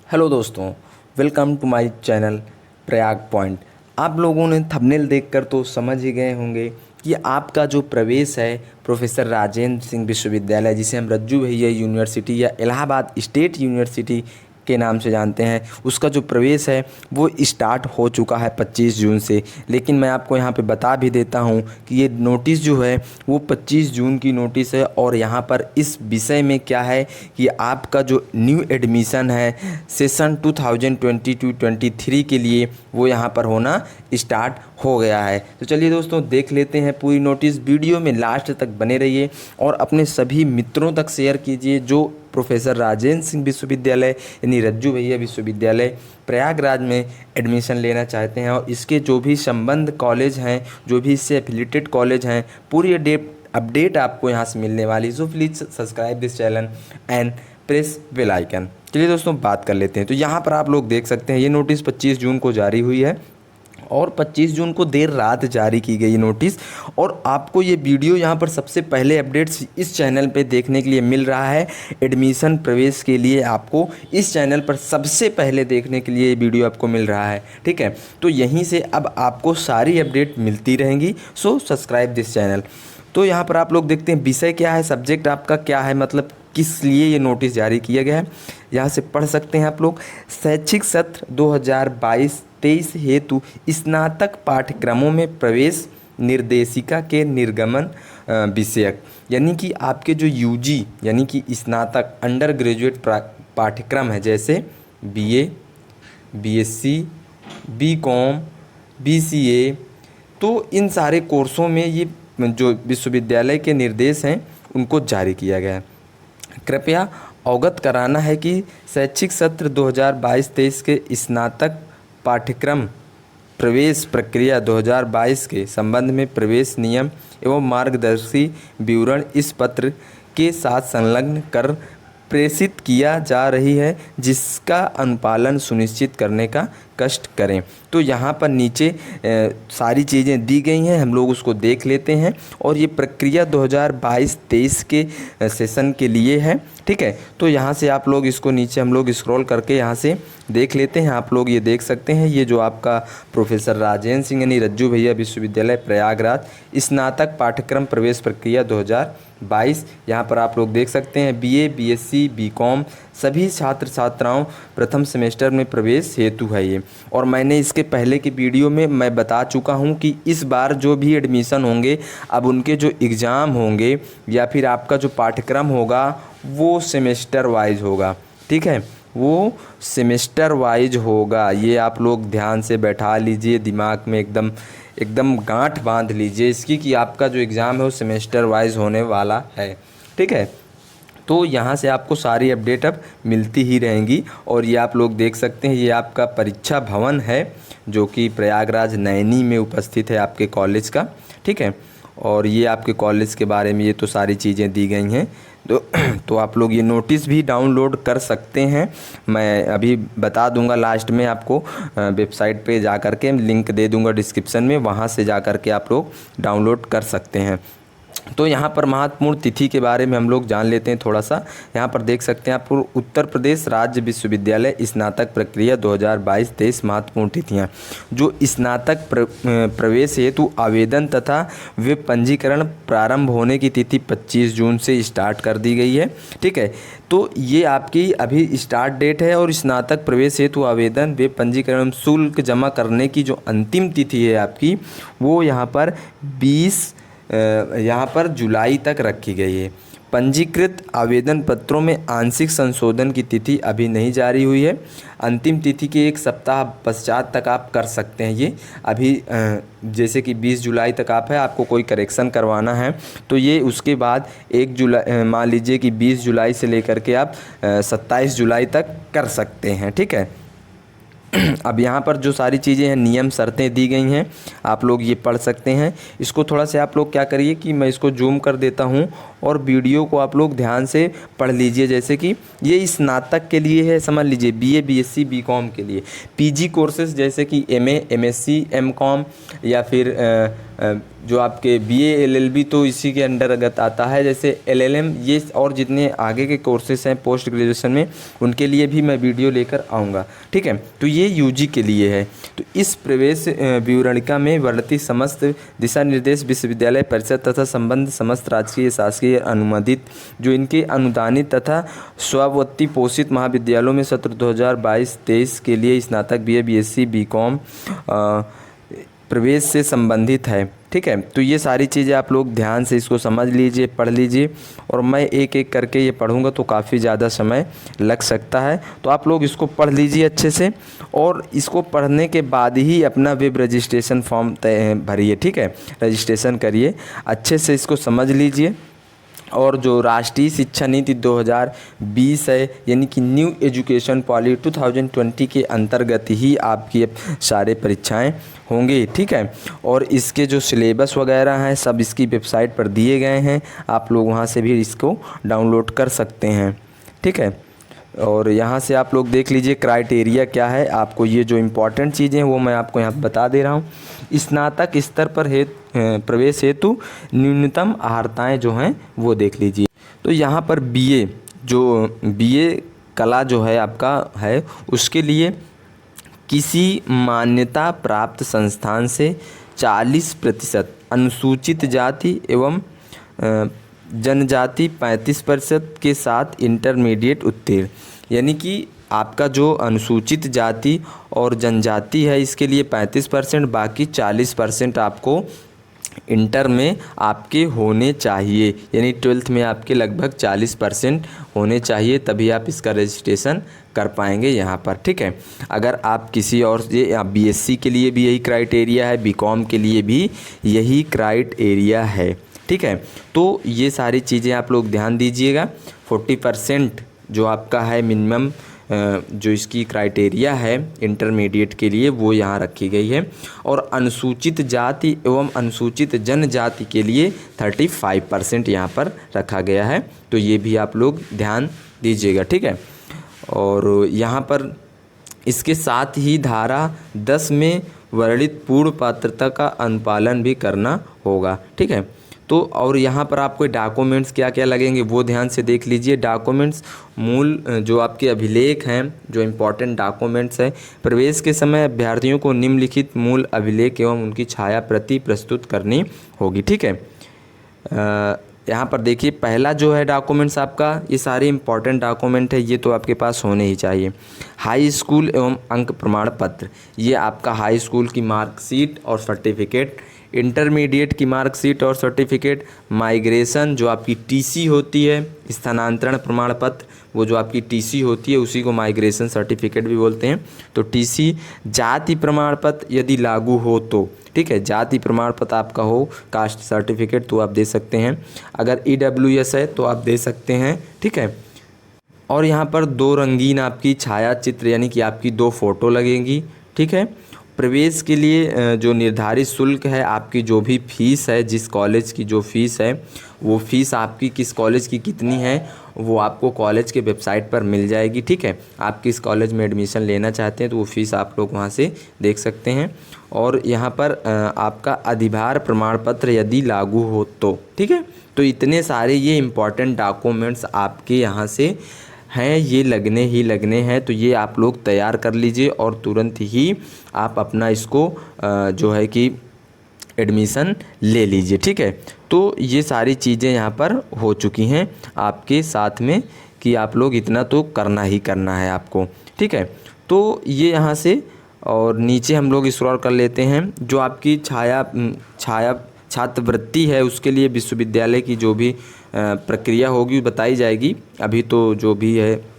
Hello दोस्तों, welcome to my channel Prayag point. आप लोगों ने थंबनेल देखकर तो समझ ही गए होंगे कि आपका जो प्रवेश है प्रोफेसर राजेंद्र सिंह विश्वविद्यालय, जिसे हम रज्जू भैया यूनिवर्सिटी या इलाहाबाद स्टेट यूनिवर्सिटी के नाम से जानते हैं, उसका जो प्रवेश है वो स्टार्ट हो चुका है 25 जून से। लेकिन मैं आपको यहाँ पे बता भी देता हूँ कि ये नोटिस जो है वो 25 जून की नोटिस है। और यहाँ पर इस विषय में क्या है कि आपका जो न्यू एडमिशन है सेशन 2022-23 के लिए वो यहाँ पर होना स्टार्ट हो गया है। तो चलिए दोस्तों देख लेते हैं पूरी नोटिस। वीडियो में लास्ट तक बने रहिए और अपने सभी मित्रों तक शेयर कीजिए जो प्रोफेसर राजेंद्र सिंह विश्वविद्यालय यानी रज्जू भैया विश्वविद्यालय प्रयागराज में एडमिशन लेना चाहते हैं। और इसके जो भी संबंध कॉलेज हैं, जो भी इससे एफिलिएटेड कॉलेज हैं, पूरी अपडेट आपको यहाँ से मिलने वाली। So please subscribe this channel and press bell icon. चलिए दोस्तों बात कर लेते हैं। तो यहाँ पर आप लोग देख सकते हैं ये नोटिस 25 जून को जारी हुई है और 25 जून को देर रात जारी की गई नोटिस। और आपको ये वीडियो यहाँ पर सबसे पहले अपडेट्स इस चैनल पे देखने के लिए मिल रहा है। एडमिशन प्रवेश के लिए आपको इस चैनल पर सबसे पहले देखने के लिए ये वीडियो आपको मिल रहा है, ठीक है। तो यहीं से अब आपको सारी अपडेट मिलती रहेंगी। So subscribe this channel. तो यहाँ पर आप लोग देखते हैं विषय क्या है, सब्जेक्ट आपका क्या है, मतलब किस लिए ये नोटिस जारी किया गया है, यहाँ से पढ़ सकते हैं आप लोग। शैक्षिक सत्र 2022-23 हेतु स्नातक पाठ्यक्रमों में प्रवेश निर्देशिका के निर्गमन विषयक, यानी कि आपके जो यूजी यानी कि स्नातक अंडर ग्रेजुएट पाठ्यक्रम है, जैसे बीए, बीएससी, बीकॉम, बीसीए, तो इन सारे कोर्सों में ये जो विश्वविद्यालय के निर्देश हैं उनको जारी किया गया है। कृपया अवगत कराना है कि शैक्षिक सत्र 2022-23 के स्नातक पाठ्यक्रम प्रवेश प्रक्रिया 2022 के संबंध में प्रवेश नियम एवं मार्गदर्शी विवरण इस पत्र के साथ संलग्न कर प्रेषित किया जा रही है, जिसका अनुपालन सुनिश्चित करने का कष्ट करें। तो यहाँ पर नीचे सारी चीज़ें दी गई हैं, हम लोग उसको देख लेते हैं। और ये प्रक्रिया 2022-23 के सेशन के लिए है, ठीक है। तो यहाँ से आप लोग इसको नीचे हम लोग स्क्रॉल करके यहाँ से देख लेते हैं। आप लोग ये देख सकते हैं ये जो आपका प्रोफेसर राजेंद्र सिंह यानी रज्जू भैया विश्वविद्यालय प्रयागराज स्नातक पाठ्यक्रम प्रवेश प्रक्रिया 2022, यहाँ पर आप लोग देख सकते हैं बीए, बीएससी, बीकॉम सभी छात्र छात्राओं प्रथम सेमेस्टर में प्रवेश हेतु है ये। और मैंने इसके पहले की वीडियो में मैं बता चुका हूँ कि इस बार जो भी एडमिशन होंगे अब उनके जो एग्ज़ाम होंगे या फिर आपका जो पाठ्यक्रम होगा वो सेमेस्टर वाइज होगा, ठीक है, वो सेमेस्टर वाइज होगा। ये आप लोग ध्यान से बैठा लीजिए, दिमाग में एकदम गांठ बांध लीजिए इसकी कि आपका जो एग्ज़ाम है वो सेमेस्टर वाइज होने वाला है, ठीक है। तो यहाँ से आपको सारी अपडेट अब मिलती ही रहेंगी। और ये आप लोग देख सकते हैं ये आपका परीक्षा भवन है जो कि प्रयागराज नैनी में उपस्थित है आपके कॉलेज का, ठीक है। और ये आपके कॉलेज के बारे में ये तो सारी चीज़ें दी गई हैं। तो आप लोग ये नोटिस भी डाउनलोड कर सकते हैं। मैं अभी बता दूंगा लास्ट में आपको वेबसाइट पे जा कर के लिंक दे दूंगा डिस्क्रिप्शन में, वहाँ से जा कर के आप लोग डाउनलोड कर सकते हैं। तो यहाँ पर महत्वपूर्ण तिथि के बारे में हम लोग जान लेते हैं थोड़ा सा। यहाँ पर देख सकते हैं आप उत्तर प्रदेश राज्य विश्वविद्यालय स्नातक प्रक्रिया 2022-23 महत्वपूर्ण तिथियाँ। जो स्नातक प्रवेश हेतु आवेदन तथा वे पंजीकरण प्रारंभ होने की तिथि 25 जून से स्टार्ट कर दी गई है, ठीक है। तो ये आपकी अभी स्टार्ट डेट है। और स्नातक प्रवेश हेतु आवेदन वे पंजीकरण शुल्क जमा करने की जो अंतिम तिथि है आपकी वो यहाँ पर 20 जुलाई तक रखी गई है। पंजीकृत आवेदन पत्रों में आंशिक संशोधन की तिथि अभी नहीं जारी हुई है। अंतिम तिथि के एक सप्ताह पश्चात तक आप कर सकते हैं ये। अभी जैसे कि 20 जुलाई तक आप है, आपको कोई करेक्शन करवाना है तो ये उसके बाद 1 जुलाई मान लीजिए कि 20 जुलाई से लेकर के आप 27 जुलाई तक कर सकते हैं, ठीक है। अब यहाँ पर जो सारी चीज़ें हैं नियम शर्तें दी गई हैं, आप लोग ये पढ़ सकते हैं। इसको थोड़ा सा आप लोग क्या करिए कि मैं इसको जूम कर देता हूँ और वीडियो को आप लोग ध्यान से पढ़ लीजिए। जैसे कि ये स्नातक के लिए है, समझ लीजिए, बीए, बीएससी, बीकॉम के लिए। पीजी कोर्सेज जैसे कि एमए, एमएससी, एमकॉम या फिर जो आपके बीए, एलएलबी तो इसी के अंतर्गत आता है, जैसे एलएलएम, ये और जितने आगे के कोर्सेज हैं पोस्ट ग्रेजुएशन में, उनके लिए भी मैं वीडियो लेकर आऊँगा। ठीक है, तो ये यूजी के लिए है। तो इस प्रवेश विवरणिका में वर्णित समस्त दिशा निर्देश विश्वविद्यालय परिषद तथा संबंध समस्त राजकीय शासकीय अनुमोदित जो इनके अनुदानित तथा स्वायत्त पोषित महाविद्यालयों में सत्र 2022-23 के लिए स्नातक, बीए, बीएससी, बीकॉम प्रवेश से संबंधित है। ठीक है, तो ये सारी चीज़ें आप लोग ध्यान से इसको समझ लीजिए, पढ़ लीजिए, और मैं एक एक करके ये पढ़ूंगा तो काफ़ी ज़्यादा समय लग सकता है। तो आप लोग इसको पढ़ लीजिए अच्छे से, और इसको पढ़ने के बाद ही अपना वेब रजिस्ट्रेशन फॉर्म भरिए। ठीक है, रजिस्ट्रेशन करिए, अच्छे से इसको समझ लीजिए। और जो राष्ट्रीय शिक्षा नीति 2020 है, यानी कि न्यू एजुकेशन पॉलिसी 2020 के अंतर्गत ही आपकी अब सारे परीक्षाएं होंगी। ठीक है, और इसके जो सिलेबस वगैरह हैं सब इसकी वेबसाइट पर दिए गए हैं, आप लोग वहां से भी इसको डाउनलोड कर सकते हैं। ठीक है, और यहाँ से आप लोग देख लीजिए क्राइटेरिया क्या है। आपको ये जो इम्पोर्टेंट चीज़ें हैं वो मैं आपको यहाँ बता दे रहा हूँ। स्नातक स्तर पर प्रवेश हेतु न्यूनतम अर्हताएँ जो हैं वो देख लीजिए। तो यहाँ पर बीए कला जो है आपका है, उसके लिए किसी मान्यता प्राप्त संस्थान से 40% अनुसूचित जाति एवं जनजाति 35% के साथ इंटरमीडिएट उत्तीर्ण, यानी कि आपका जो अनुसूचित जाति और जनजाति है इसके लिए 35%, बाकी 40% आपको इंटर में आपके होने चाहिए, यानी 12th में आपके लगभग 40% होने चाहिए, तभी आप इसका रजिस्ट्रेशन कर पाएंगे यहाँ पर। ठीक है, अगर आप किसी और बीएससी के लिए भी यही क्राइटेरिया है, बीकॉम के लिए भी यही क्राइटेरिया है। ठीक है, तो ये सारी चीज़ें आप लोग ध्यान दीजिएगा। 40% जो आपका है मिनिमम जो इसकी क्राइटेरिया है इंटरमीडिएट के लिए वो यहाँ रखी गई है, और अनुसूचित जाति एवं अनुसूचित जनजाति के लिए 35% यहाँ पर रखा गया है। तो ये भी आप लोग ध्यान दीजिएगा। ठीक है, और यहाँ पर इसके साथ ही धारा 10 में वर्णित पूर्ण पात्रता का अनुपालन भी करना होगा। ठीक है, तो और यहाँ पर आपको डॉक्यूमेंट्स क्या क्या लगेंगे वो ध्यान से देख लीजिए। डॉक्यूमेंट्स मूल जो आपके अभिलेख हैं, जो इम्पोर्टेंट डॉक्यूमेंट्स है, प्रवेश के समय अभ्यर्थियों को निम्नलिखित मूल अभिलेख एवं उनकी छाया प्रति प्रस्तुत करनी होगी। ठीक है, यहाँ पर देखिए पहला जो है डॉक्यूमेंट्स आपका, ये सारे इंपॉर्टेंट डॉक्यूमेंट है, ये तो आपके पास होने ही चाहिए। हाई स्कूल एवं अंक प्रमाण पत्र, ये आपका हाई स्कूल की मार्कशीट और सर्टिफिकेट, इंटरमीडिएट की मार्कशीट और सर्टिफिकेट, माइग्रेशन जो आपकी टीसी होती है, स्थानांतरण प्रमाण पत्र, वो जो आपकी टीसी होती है उसी को माइग्रेशन सर्टिफिकेट भी बोलते हैं। तो टीसी, जाति प्रमाण पत्र यदि लागू हो तो, ठीक है, जाति प्रमाण पत्र आपका हो, कास्ट सर्टिफिकेट तो आप दे सकते हैं, अगर ईडब्ल्यूएस है तो आप दे सकते हैं। ठीक है, और यहाँ पर 2 रंगीन आपकी छाया चित्र यानी कि आपकी 2 फोटो लगेंगी। ठीक है, प्रवेश के लिए जो निर्धारित शुल्क है, आपकी जो भी फीस है, जिस कॉलेज की जो फीस है वो फीस आपकी किस कॉलेज की कितनी है वो आपको कॉलेज के वेबसाइट पर मिल जाएगी। ठीक है, आप किस कॉलेज में एडमिशन लेना चाहते हैं तो वो फीस आप लोग वहाँ से देख सकते हैं। और यहाँ पर आपका अधिभार प्रमाण पत्र यदि लागू हो तो, ठीक है, तो इतने सारे ये इम्पॉर्टेंट डॉक्यूमेंट्स आपके यहाँ से हैं, ये लगने हैं। तो ये आप लोग तैयार कर लीजिए और तुरंत ही आप अपना इसको जो है कि एडमिशन ले लीजिए। ठीक है, तो ये सारी चीज़ें यहाँ पर हो चुकी हैं आपके साथ में कि आप लोग इतना तो करना ही करना है आपको। ठीक है, तो ये यहाँ से और नीचे हम लोग स्क्रॉल कर लेते हैं। जो आपकी छात्रवृत्ति है उसके लिए विश्वविद्यालय की जो भी प्रक्रिया होगी बताई जाएगी, अभी तो जो भी है।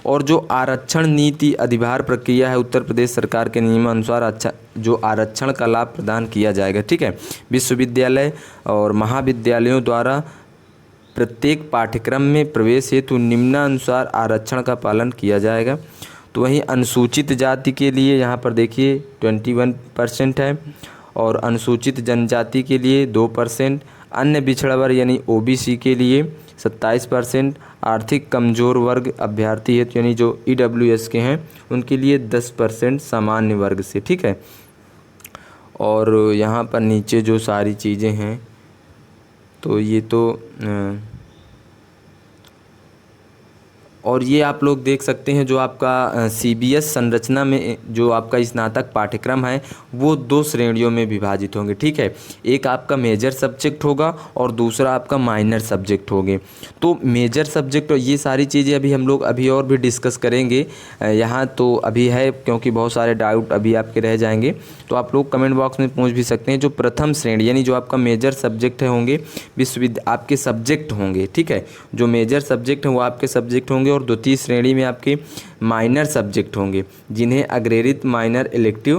और जो आरक्षण नीति अधिभार प्रक्रिया है, उत्तर प्रदेश सरकार के नियमानुसार जो आरक्षण का लाभ प्रदान किया जाएगा। ठीक है, विश्वविद्यालय और महाविद्यालयों द्वारा प्रत्येक पाठ्यक्रम में प्रवेश हेतु निम्नानुसार आरक्षण का पालन किया जाएगा। तो वहीं अनुसूचित जाति के लिए यहाँ पर देखिए 21% है, और अनुसूचित जनजाति के लिए 2%, अन्य पिछड़ा वर्ग यानी ओबीसी के लिए 27%, आर्थिक कमज़ोर वर्ग अभ्यर्थी है यानी जो ईडब्ल्यूएस के हैं उनके लिए 10% सामान्य वर्ग से, ठीक है। और यहाँ पर नीचे जो सारी चीज़ें हैं तो ये तो और ये आप लोग देख सकते हैं जो आपका सीबीएस संरचना में जो आपका स्नातक पाठ्यक्रम है वो 2 श्रेणियों में विभाजित होंगे, ठीक है। एक आपका मेजर सब्जेक्ट होगा और दूसरा आपका माइनर सब्जेक्ट होंगे। तो मेजर सब्जेक्ट और ये सारी चीज़ें अभी हम लोग अभी और भी डिस्कस करेंगे, यहाँ तो अभी है क्योंकि बहुत सारे डाउट अभी आपके रह जाएंगे, तो आप लोग कमेंट बॉक्स में पूछ भी सकते हैं। जो प्रथम श्रेणी यानी जो आपका मेजर सब्जेक्ट है होंगे आपके सब्जेक्ट होंगे, ठीक है। जो मेजर सब्जेक्ट हैं वो आपके सब्जेक्ट होंगे और द्वितीय श्रेणी में आपके माइनर सब्जेक्ट होंगे जिन्हें अग्रेरित माइनर इलेक्टिव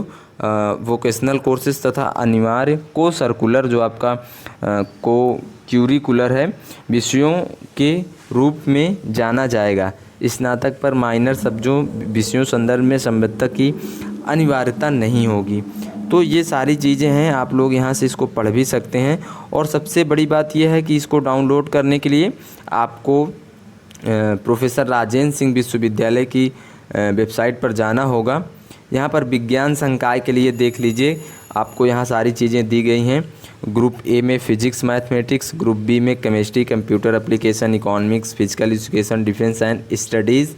वोकेशनल कोर्सेज तथा अनिवार्य को सर्कुलर जो आपका को क्यूरिकुलर है विषयों के रूप में जाना जाएगा। स्नातक पर माइनर सब्जों विषयों संदर्भ में संबद्धता की अनिवार्यता नहीं होगी। तो ये सारी चीज़ें हैं, आप लोग यहाँ से इसको पढ़ भी सकते हैं। और सबसे बड़ी बात यह है कि इसको डाउनलोड करने के लिए आपको प्रोफेसर राजेंद्र सिंह विश्वविद्यालय की वेबसाइट पर जाना होगा। यहाँ पर विज्ञान संकाय के लिए देख लीजिए, आपको यहाँ सारी चीज़ें दी गई हैं। ग्रुप ए में फिजिक्स मैथमेटिक्स, ग्रुप बी में chemistry, computer application, economics, physical education, defence and studies,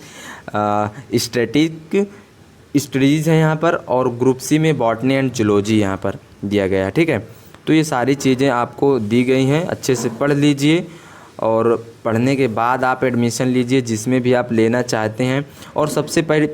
static studies हैं यहाँ पर। और ग्रुप सी में बॉटनी एंड जूलॉजी यहाँ पर दिया गया है, ठीक है। तो ये सारी चीज़ें आपको दी गई हैं, अच्छे से पढ़ लीजिए और पढ़ने के बाद आप एडमिशन लीजिए जिसमें भी आप लेना चाहते हैं। और सबसे पहले